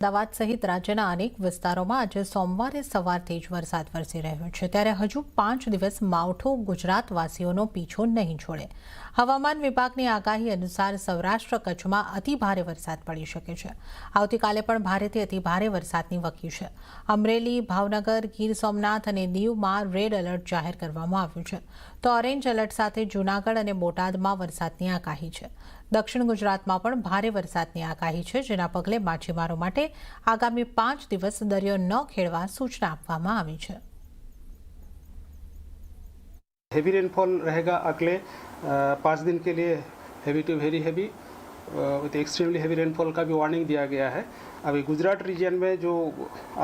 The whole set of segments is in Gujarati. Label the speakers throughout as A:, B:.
A: અમદાવાદ સહિત રાજ્યના અનેક વિસ્તારોમાં આજે સોમવારે સવારથી જ વરસાદ વરસી રહ્યો છે, ત્યારે હજુ 5 દિવસ માવઠો ગુજરાતવાસીઓનો પીછો નહીં છોડે। હવામાન વિભાગની આગાહી અનુસાર સૌરાષ્ટ્ર કચ્છમાં અતિભારે વરસાદ પડી શકે છે। આવતીકાલે પણ ભારેથી અતિભારે વરસાદની વકી છે। અમરેલી, ભાવનગર, ગીર સોમનાથ અને દીવમાં રેડ એલર્ટ જાહેર કરવામાં આવ્યું છે, તો ઓરેન્જ એલર્ટ સાથે જૂનાગઢ અને બોટાદમાં વરસાદની આગાહી છે। દક્ષિણ ગુજરાતમાં પણ ભારે વરસાદની આગાહી છે, જેના પગલે માછીમારો માટે આગામી 5 દિવસ દરિયો ન ખેડવા सूचना આપવામાં આવી છે।
B: हेवी रेनफॉल रहेगा अगले 5 दिन के लिए, heavy to very heavy with extremely heavy rainfall का भी वार्निंग दिया गया है। अभी गुजरात रीजन में जो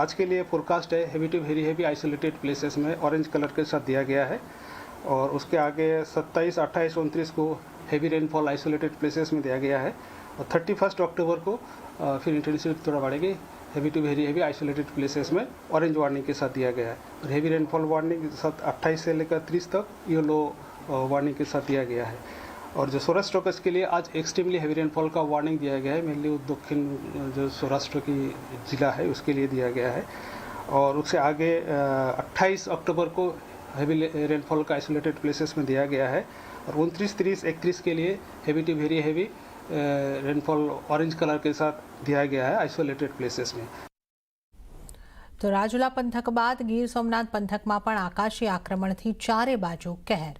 B: आज के लिए फोरकास्ट है, heavy to very heavy isolated places में ऑरेंज कलर के साथ दिया गया है, और उसके आगे 27, 28, 29 को हेवी रेनफॉल आइसोलेटेड प्लेसेस में दिया गया है, और 31 अक्टूबर को फिर इंटेंसिटी थोड़ा बढ़ेगी, heavy to very heavy isolated places में ऑरेंज वार्निंग के साथ दिया गया है। और हेवी रेनफॉल वार्निंग 28 से लेकर 30 तक येलो वार्निंग के साथ दिया गया है। और जो सौराष्ट्र कच्छ के लिए आज एक्सट्रीमली हेवी रेनफॉल का वार्निंग दिया गया है, मेनली दक्षिण जो सौराष्ट्र की ज़िला है उसके लिए दिया गया है। और उससे आगे 28 अक्टूबर को हेवी रेनफॉल का आइसोलेटेड प्लेसेस में दिया गया है, और 29, 30, 31 के लिए heavy to very heavy rainfall orange colour के साथ दिया गया है आइसोलेटेड प्लेसेस में।
A: तो રાજુલા પંથક બાદ ગીર સોમનાથ પંથકમાં પણ આકાશી આક્રમણથી ચારે બાજુ કહેર।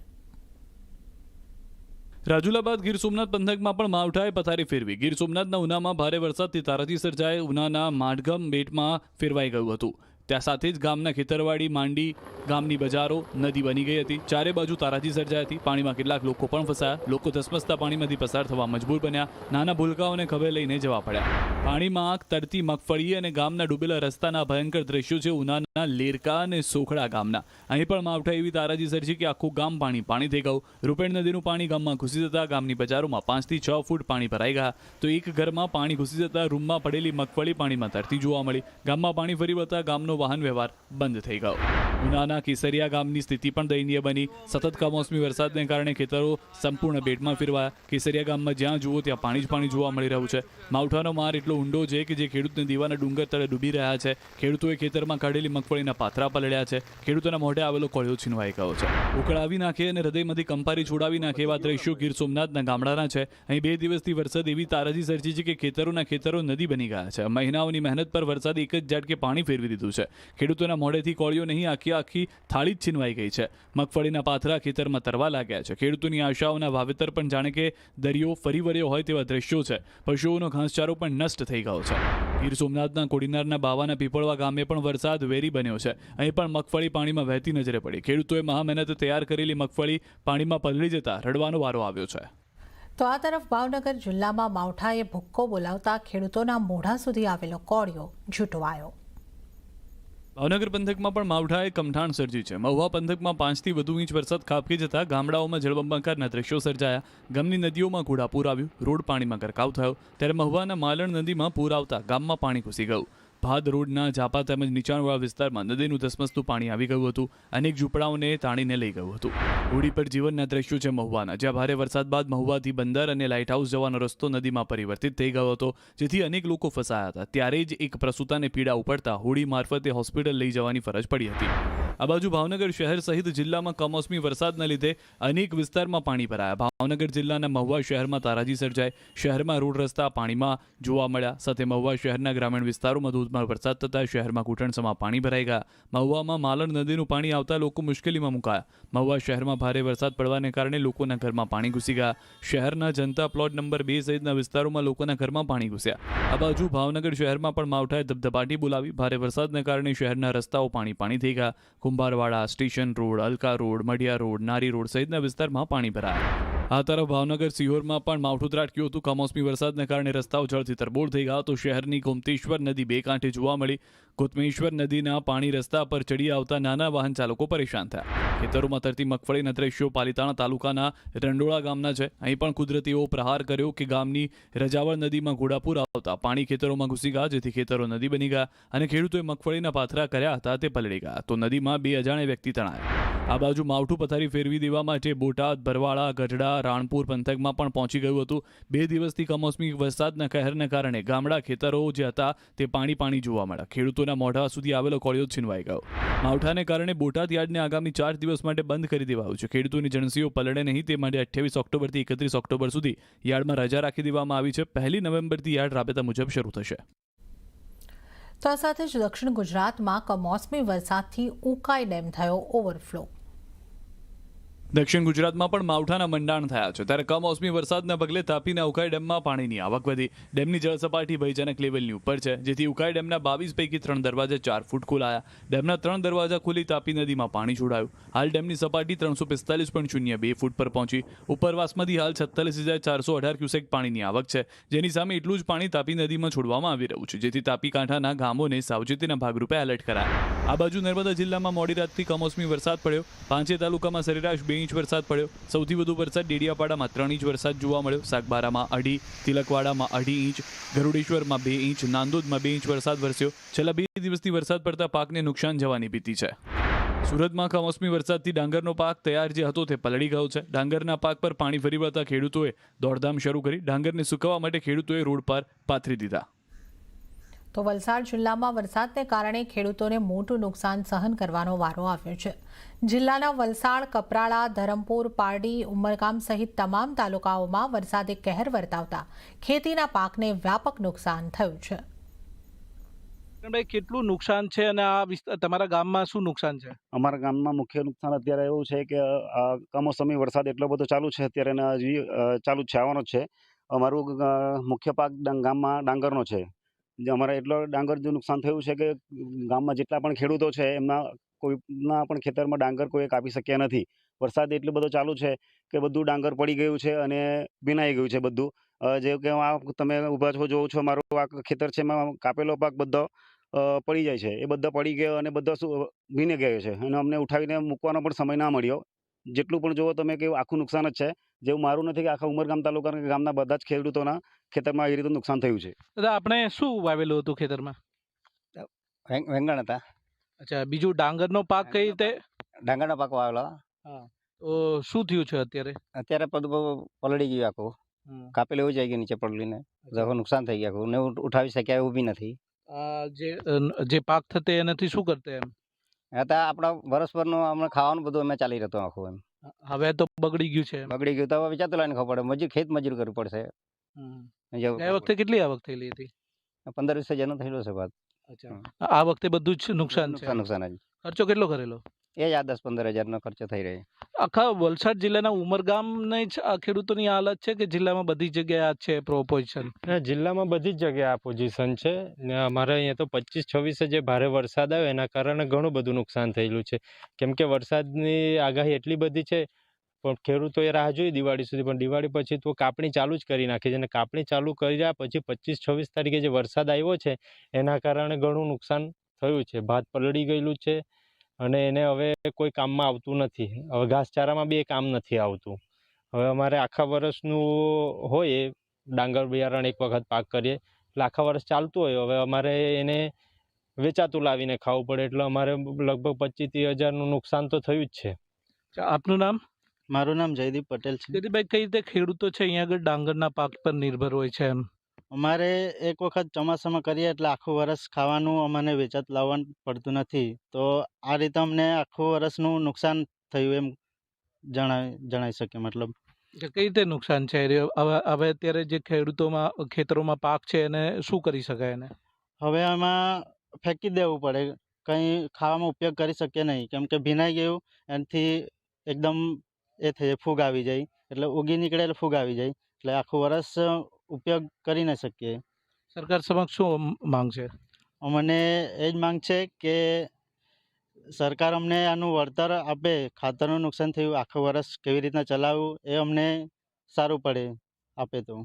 C: રાજુલા બાદ ગીર સોમનાથ પંથકમાં પણ માવઠાએ પથારી ફેરવી। ગીર સોમનાથના ઉનામાં ભારે વરસાદથી તારાજી સર્જાએ ઉનાના માડગમ બેટમાં ફેરવાઈ ગયું હતું। ત્યાં સાથે જ ગામના ખેતરવાડી, માંડી, ગામની બજારો નદી બની ગઈ હતી। ચારે બાજુ તારાજી સર્જાઈ હતી। પાણીમાં કેટલાક લોકો પણ ફસાયા। લોકો ધસમસતા પાણીમાંથી પસાર થવા મજબૂર બન્યા। નાના ભૂલકાઓને ખભે લઈને જવા પડ્યા। પાણીમાં આગ તરતી મગફળી અને ગામના ડૂબેલા રસ્તાના ભયંકર દ્રશ્યો છે ઉનાના લેરકા અને સોખડા ગામના। અહીં પણ માવઠા એવી તારાજી સર્જી કે આખું ગામ પાણી થઈ ગયું। રૂપેણ નદીનું પાણી ગામમાં ઘૂસી જતા ગામની બજારોમાં 5 થી 6 ફૂટ પાણી ભરાઈ ગયા। તો એક ઘરમાં પાણી ઘૂસી જતા રૂમમાં પડેલી મગફળી પાણીમાં તરતી જોવા મળી। ગામમાં પાણી ફરી વળતા ગામનો વાહન વ્યવહાર બંધ થઈ ગયો। ઉનાના કેસરિયા ગામની સ્થિતિ પણ દયનીય બની। સતત કમોસમી વરસાદને કારણે ખેતરો સંપૂર્ણ બેટમાં ફેરવાયા। કેસરિયા ગામમાં જ્યાં જુઓ ત્યાં પાણી જ પાણી જોવા મળી રહ્યું છે। માવઠાનો માર એટલો ઊંડો છે કે જે ખેડૂતને દીવાના ડુંગર તળે ડૂબી રહ્યા છે। ખેડૂતોએ ખેતરમાં કાઢેલી મગફળીના પાથરા પલળ્યા છે। ખેડૂતોના મોઢે આવેલો કોળિયો છીનવાઈ ગયો છે। ઉકળાવી નાખે અને હૃદયમાંથી કંપારી છોડાવી નાખે એવા દ્રશ્યો ગીર સોમનાથના ગામડાના છે। અહીં 2 દિવસથી વરસાદ એવી તારાજી સર્જી છે કે ખેતરોના ખેતરો નદી બની ગયા છે। મહિનાઓની મહેનત પર વરસાદ એક જ ઝાટકે પાણી ફેરવી દીધું છે। ખેડૂતોના મોઢેથી કોળિયો નહીં, આખી થાળી જ છીનવાઈ ગઈ છે। મગફળીના પાથરા ખેતરમાં તરવા લાગ્યા છે। ખેડૂતોની આશાઓના વાવેતર પણ જાણે કે દરિયો ફરી વળ્યો હોય તેવા દ્રશ્યો છે। પશુઓનો ઘાસચારો પણ નષ્ટ થઈ ગયો છે। ગીર સોમનાથના કોડીનારના બાવાના પીપળવા ગામે પણ વરસાદ વેરી બન્યો છે। અહીં પણ મગફળી પાણીમાં વહેતી નજરે પડી। ખેડૂતોએ મહામહેનતે તૈયાર કરેલી મગફળી પાણીમાં પલળી જતા રડવાનો વારો આવ્યો છે।
A: તો આ તરફ ભાવનગર જિલ્લામાં માવઠાએ ભૂક્કો બોલાવતા ખેડૂતોના મોઢા સુધી આવેલો કોળિયો ઝૂંટવાયો।
C: ભાવનગર પંથકમાં પણ માવઠાએ કમઠાણ સર્જી છે। મહુવા પંથકમાં 5 થી વધુ ઇંચ વરસાદ ખાબકી જતા ગામડાઓમાં જળબંબાકારના દ્રશ્યો સર્જાયા। ગામની નદીઓમાં ઘોડાપૂર આવ્યું, રોડ પાણીમાં ગરકાવ થયો। ત્યારે મહુવાના માલણ નદીમાં પૂર આવતા ગામમાં પાણી ઘૂસી ગયું। ભાદ રોડના ઝાપા તેમજ નીચાણવાળા વિસ્તારમાં નદીનું ધસમસતું પાણી આવી ગયું હતું। અનેક ઝૂંપડાઓને તાણીને લઈ ગયું હતું। હોડી પર જીવનના દ્રશ્યો છે મહુવાના, જ્યાં ભારે વરસાદ બાદ મહુવાથી બંદર અને લાઇટ હાઉસ જવાનો રસ્તો નદીમાં પરિવર્તિત થઈ ગયો હતો, જેથી અનેક લોકો ફસાયા હતા। ત્યારે જ એક પ્રસૂતાને પીડા ઉપડતા હોડી મારફતે હોસ્પિટલ લઈ જવાની ફરજ પડી હતી। આ બાજુ ભાવનગર શહેર સહિત જિલ્લામાં કમોસમી વરસાદના લીધે અનેક વિસ્તારમાં પાણી ભરાયા। ભાવનગર જિલ્લાના મહુવા શહેરમાં તારાજી સર્જાઈ। શહેરમાં રોડ રસ્તા પાણીમાં જોવા મળ્યા। સાથે મહુવા શહેરના ગ્રામીણ વિસ્તારોમાં ધોધમાર વરસાદ થતા શહેરમાં ઘૂંટણસમાં પાણી ભરાઈ ગયા। મહુવામાં માલણ નદીનું પાણી આવતા લોકો મુશ્કેલીમાં મુકાયા। મહુવા શહેરમાં ભારે વરસાદ પડવાને કારણે લોકોના ઘરમાં પાણી ઘૂસી ગયા। શહેરના જનતા પ્લોટ નંબર 2 સહિતના વિસ્તારોમાં લોકોના ઘરમાં પાણી ઘૂસ્યા। આ બાજુ ભાવનગર શહેરમાં પણ માવઠાએ ધબધબાટી બોલાવી। ભારે વરસાદને કારણે શહેરના રસ્તાઓ પાણી થઈ ગયા। Kumbharwada, station road, Alka road, Madiya road, Nari road સહિતના વિસ્તારમાં પાણી ભરાયા। આ તરફ ભાવનગર સિહોરમાં પણ માવઠું ત્રાટક્યું હતું। કમોસમી વરસાદને કારણે રસ્તાઓ જળથી તરબોળ થઈ ગયા। તો શહેરની ગોમતેશ્વર નદી બે કાંઠે જોવા મળી। ગોતમેશ્વર નદીના પાણી રસ્તા પર ચડી આવતા નાના વાહન ચાલકો પરેશાન થયા। ખેતરોમાં તરતી મગફળીના દ્રશ્યો પાલીતાણા તાલુકાના રંડોળા ગામના છે। અહીં પણ કુદરતી એવો પ્રહાર કર્યો કે ગામની રજાવળ નદીમાં ઘોડાપૂર આવતા પાણી ખેતરોમાં ઘૂસી ગયા, જેથી ખેતરો નદી બની ગયા અને ખેડૂતોએ મગફળીના પાથરા કર્યા હતા તે પલળી ગયા। તો નદીમાં 2 અજાણ્યા વ્યક્તિ તણાયા। આ બાજુ માવઠું પથારી ફેરવી દેવા માટે બોટાદ, બરવાળા, ગઢડા, રાણપુર પંથકમાં પણ પહોંચી ગયું હતું. 2 દિવસથી કમોસમી વરસાદના કહેરને કારણે ગામડા ખેતરો જે હતા તે પાણી જોવા મળ્યા. ખેડૂતોના મોઢા સુધી આવેલો કોળિયો છીનવાઈ ગયો. માવઠાને કારણે બોટાદ યાર્ડને આગામી 4 દિવસ માટે બંધ કરી દેવાયું છે. ખેડૂતોની જણસીઓ પલળે નહીં તે માટે 28 ઓક્ટોબરથી 31 ઓક્ટોબર સુધી યાર્ડમાં રજા રાખી દેવામાં આવી છે. 1 નવેમ્બરથી યાર્ડ રાબેતા મુજબ શરૂ થશે.
A: તો આ સાથે જ દક્ષિણ ગુજરાતમાં કમોસમી વરસાદથી ઉકાઈ ડેમ થયો ઓવરફ્લો.
C: દક્ષિણ ગુજરાતમાં પણ માવઠાના મંડાણ થયા છે, ત્યારે કમોસમી વરસાદના પગલે તાપીના ઉકાઈ ડેમમાં પાણીની આવક વધી. ડેમની જળસપાટી ભયજનક લેવલની ઉપર છે, જેથી ઉકાઈ ડેમના 22 પૈકી 3 દરવાજા 4 ફૂટ ખોલાયા. ડેમના 3 દરવાજા ખુલી તાપી નદીમાં પાણી છોડાયું. હાલ ડેમની સપાટી 345.02 ફૂટ પર પહોંચી. ઉપરવાસમાંથી હાલ 46,418 ક્યુસેક પાણીની આવક છે, જેની સામે એટલું જ પાણી તાપી નદીમાં છોડવામાં આવી રહ્યું છે, જેથી તાપી કાંઠાના ગામોને સાવચેતીના ભાગરૂપે એલર્ટ કરાયા. આ બાજુ નર્મદા જિલ્લામાં મોડી રાતથી કમોસમી વરસાદ પડ્યો. પાંચે તાલુકામાં સરેરાશ 2 ઇંચ વરસાદ પડ્યો. સૌથી વધુ વરસાદ ડેડિયાપાડામાં 3 ઇંચ વરસાદ જોવા મળ્યો. સાગબારામાં 2.5, તિલકવાડામાં 2.5 ઇંચ, ગરુડેશ્વરમાં 2 ઇંચ, નાંદોદમાં 2 ઇંચ વરસાદ વરસ્યો. છેલ્લા 2 દિવસથી વરસાદ પડતા પાકને નુકસાન જવાની ભીતિ છે. સુરતમાં કમોસમી વરસાદથી ડાંગરનો પાક તૈયાર જે હતો તે પલળી ગયો છે. ડાંગરના પાક પર પાણી ફરી વળતા ખેડૂતોએ દોડધામ શરૂ કરી. ડાંગરને સુકવવા માટે ખેડૂતોએ રોડ પર પાથરી દીધા.
A: તો વલસાડ જિલ્લામાં વરસાદને કારણે ખેડૂતોને મોટું નુકસાન સહન કરવાનો વારો આવ્યો છે. જિલ્લાના વલસાડ, કપરાડા, ધરમપુર, પારડી, ઉમરગામ સહિત તમામ તાલુકાઓમાં વરસાદે કહેર વર્તાવતા ખેતીના પાકને વ્યાપક નુકસાન થયું છે.
D: ભાઈ, કેટલું નુકસાન છે અને આ તમારા ગામમાં શું નુકસાન છે?
E: અમારા ગામમાં મુખ્ય નુકસાન અત્યારે એવું છે કે કમોસમી વરસાદ એટલો બધો ચાલુ છે અત્યારે, અને હજી ચાલુ જ છે, આવવાનો જ છે. અમારું મુખ્ય પાક ગામમાં ડાંગરનો છે. જે અમારે એટલો ડાંગર નુકસાન થયું છે કે ગામમાં જેટલા પણ ખેડૂતો છે એમના કોઈના પણ ખેતરમાં ડાંગર કોઈ કાપી શક્યા નથી. વરસાદ એટલો બધો ચાલુ છે કે બધું ડાંગર પડી ગયું છે અને ભીનાઈ ગયું છે બધું. જે કે આ તમે ઊભા છો જોવો છો, મારું આ ખેતર છે એમાં કાપેલો પાક બધો પડી જાય છે. એ બધો પડી ગયો અને બધો ભીને ગયો છે અને અમને ઉઠાવીને મૂકવાનો પણ સમય ના મળ્યો. જેટલું પણ જોવો તમે કે આખું નુકસાન જ છે. જેવું મારું નથી કે આખા ઉમરગામ તાલુકાના ગામના બધા જ ખેડૂતોના ખેતરમાં એ રીતે નુકસાન થયું છે.
D: દાદા, આપણે શું વાવેલું હતું ખેતરમાં?
F: વેંગણ હતા.
D: અચ્છા, બીજું ડાંગરનો પાક કઈ રીતે?
F: ડાંગરના પાક વાવેલા.
D: તો શું થયું છે અત્યારે?
F: અત્યારે બધું પલળી ગયું આખું. કાપેલું એવું જાય ગયું નીચે પલળીને. નુકસાન થઈ ગયા આખું ને ઉઠાવી શક્યા એવું બી નથી.
D: જે પાક થતે એનાથી શું કરતે એમ?
F: હતા આપણા વર્ષભરનું હમણાં ખાવાનું બધું અમે ચાલી રહેતું આખું એમ.
D: હવે તો બગડી ગયું છે.
F: બગડી ગયું તો હવે વિચારતું લાઈને ખબર પડે. મજૂર ખેત મજૂર કરવું પડશે.
D: ગયા વખતે કેટલી આવક થયેલી હતી?
F: 15-20 હજારનો થયેલો છે ભાત.
D: અચ્છા, આ વખતે બધું જ નુકસાન છે.
F: નુકસાન જ.
D: ખર્ચો કેટલો કરેલો?
F: એ જ આ 10-15 હજારનો ખર્ચો થઈ રહ્યો.
D: આખા વલસાડ જિલ્લાના ઉમરગામની જ આ ખેડૂતોની હાલત છે કે જિલ્લામાં બધી જગ્યાએ આ છે પોઝિશન?
G: જિલ્લામાં બધી જ જગ્યાએ આ પોઝિશન છે ને અમારે અહીંયા તો 25-26 જે ભારે વરસાદ આવ્યો એના કારણે ઘણું બધું નુકસાન થયેલું છે. કેમ કે વરસાદની આગાહી એટલી બધી છે, પણ ખેડૂતોએ રાહ જોઈ દિવાળી સુધી, પણ દિવાળી પછી તો કાપણી ચાલુ જ કરી નાખી છે. અને કાપણી ચાલુ કર્યા પછી 25-26 તારીખે જે વરસાદ આવ્યો છે એના કારણે ઘણું નુકસાન થયું છે. ભાત પલળી ગયેલું છે અને એને હવે કોઈ કામમાં આવતું નથી. હવે ઘાસચારામાં બી એ કામ નથી આવતું. હવે અમારે આખા વર્ષનું હોય એ ડાંગર બિયારણ એક વખત પાક કરીએ એટલે આખા વર્ષ ચાલતું હોય. હવે અમારે એને વેચાતું લાવીને ખાવું પડે એટલે અમારે લગભગ 25-30 હજારનું નુકસાન તો થયું જ છે.
D: આપનું નામ?
H: મારું નામ જયદીપ પટેલ છે.
D: જયદીપભાઈ, કઈ રીતે ખેડૂતો છે અહીંયા આગળ ડાંગરના પાક પર નિર્ભર હોય છે એમ?
H: અમારે એક વખત ચોમાસામાં કરીએ એટલે આખું વરસ ખાવાનું અમને વેચાત લાવવાનું પડતું નથી. તો આ રીતે અમને આખું વરસનું નુકસાન થયું એમ જણાવી શકીએ. મતલબ
D: કઈ રીતે નુકસાન છે? હવે અત્યારે જે ખેતરોમાં પાક છે એને શું કરી શકાય? એને
H: હવે આમાં ફેંકી દેવું પડે. કંઈ ખાવામાં ઉપયોગ કરી શકીએ નહીં, કેમ કે ભીનાઈ ગયું. એનાથી એકદમ એ થઈ જાય, ફૂગ આવી જાય. એટલે ઉગી નીકળે એટલે ફૂગ આવી જાય, એટલે આખું વરસ ઉપયોગ કરી ન શકીએ.
D: સરકાર સમક્ષ શું માંગ છે?
H: અમને એ જ માંગ છે કે સરકાર અમને આનું વળતર આપે. ખાતરનું નુકસાન થયું, આખું વરસ કેવી રીતના ચલાવવું એ અમને સારું પડે આપે તો.